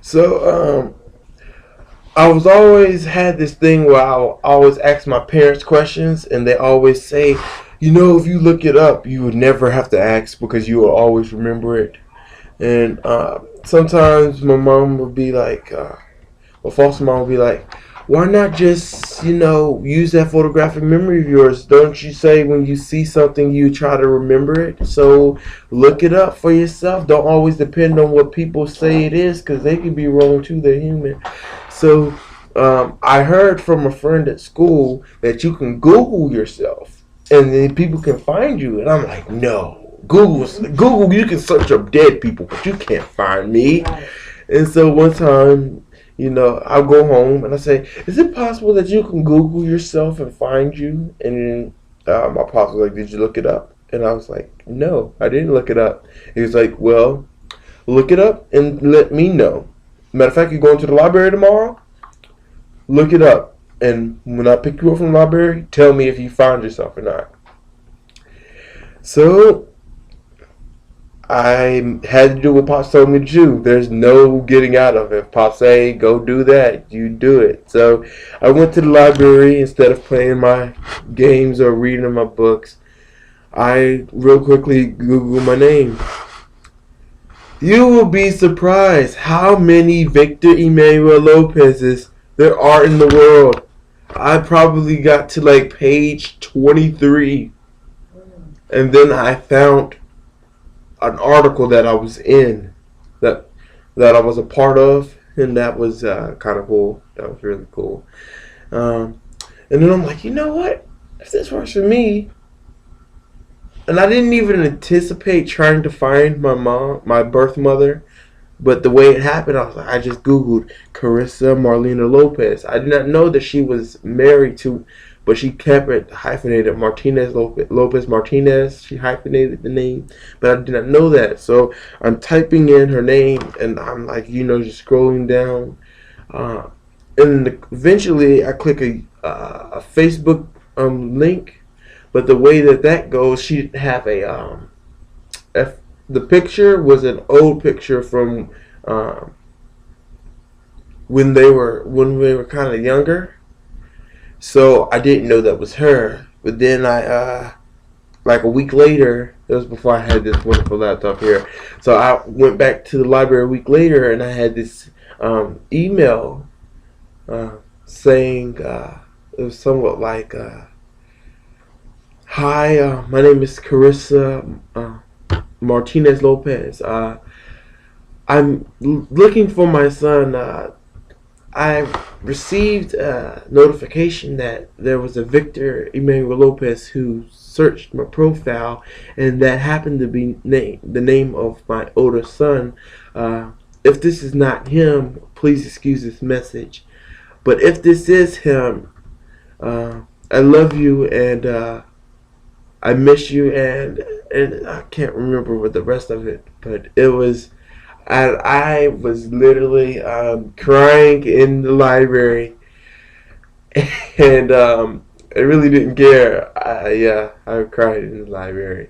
So, I was always had this thing where I always ask my parents questions, and they always say, if you look it up, you would never have to ask because you will always remember it. And sometimes my mom would be like, my foster mom would be like, why not just, use that photographic memory of yours? Don't you say when you see something, you try to remember it? So look it up for yourself. Don't always depend on what people say it is because they can be wrong too. They're human. So I heard from a friend at school that you can Google yourself and then people can find you. And I'm like, no. Google, you can search up dead people, but you can't find me. And so one time, I'll go home and I say, is it possible that you can Google yourself and find you? And then my pops was like, did you look it up? And I was like, no, I didn't look it up. He was like, well, look it up and let me know. Matter of fact, you're going to the library tomorrow? Look it up. And when I pick you up from the library, tell me if you found yourself or not. So I had to do what Pops told me to do. There's no getting out of it. If Pops say, go do that, you do it. So I went to the library instead of playing my games or reading my books. I real quickly Googled my name. You will be surprised how many Victor Emmanuel Lopez's there are in the world. I probably got to like page 23. And then I found an article that I was in, that I was a part of, and that was kind of cool. That was really cool. And then I'm like, you know what? If this works for me, and I didn't even anticipate trying to find my mom, my birth mother, but the way it happened, I was like, I just Googled Carisa Marlena Lopez. I did not know that she was married to, but she kept it hyphenated Martinez Lopez Martinez. She hyphenated the name, but I did not know that. So I'm typing in her name, and I'm like, just scrolling down, and eventually I click a Facebook link. But the way that goes, she didn't have the picture was an old picture from when they were kind of younger. So I didn't know that was her. But then I like a week later, it was before I had this wonderful laptop here. So I went back to the library a week later, and I had this email saying it was somewhat like. Hi, my name is Carissa Martinez Lopez. I'm looking for my son. I received a notification that there was a Victor Emmanuel Lopez who searched my profile, and that happened to be the name of my older son. If this is not him, please excuse this message. But if this is him, I love you and I miss you, and I can't remember what the rest of it, but it was, I was literally crying in the library, and I really didn't care. I cried in the library,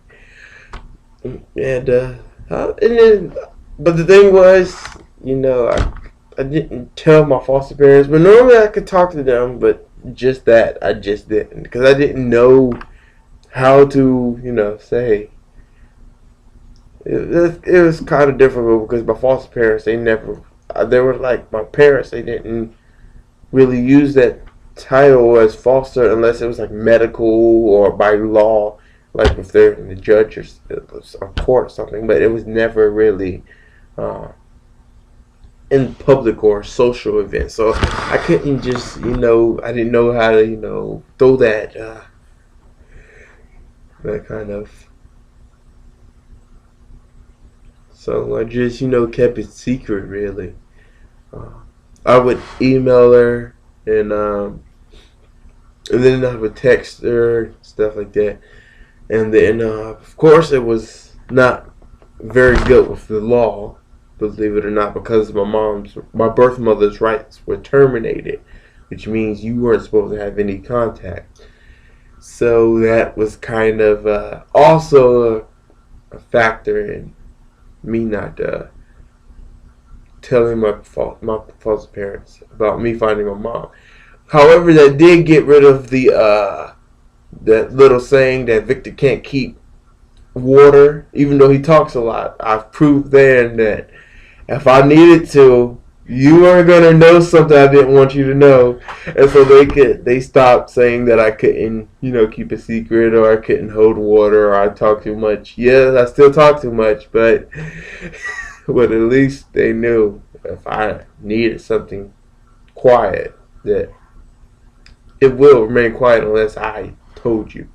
and then, but the thing was, I didn't tell my foster parents, but normally I could talk to them, but just that I just didn't, because I didn't know how to, say. It was kind of difficult because my foster parents, they were like my parents, they didn't really use that title as foster unless it was like medical or by law, like if they're the judge or court or something, but it was never really in public or social events. So I couldn't just, I didn't know how to, throw that kind of. So I just, kept it secret, really. I would email her, and then I would text her, stuff like that. And then, of course, it was not very good with the law, believe it or not, because my birth mother's rights were terminated, which means you weren't supposed to have any contact. So that was kind of also a factor in me not telling my false parents about me finding my mom. However, that did get rid of the that little saying that Victor can't keep water, even though he talks a lot. I've proved then that if I needed to, you are gonna know something I didn't want you to know, and so they stopped saying that I couldn't, keep a secret, or I couldn't hold water, or I talk too much. Yes, I still talk too much, but but at least they knew if I needed something quiet that it will remain quiet unless I told you.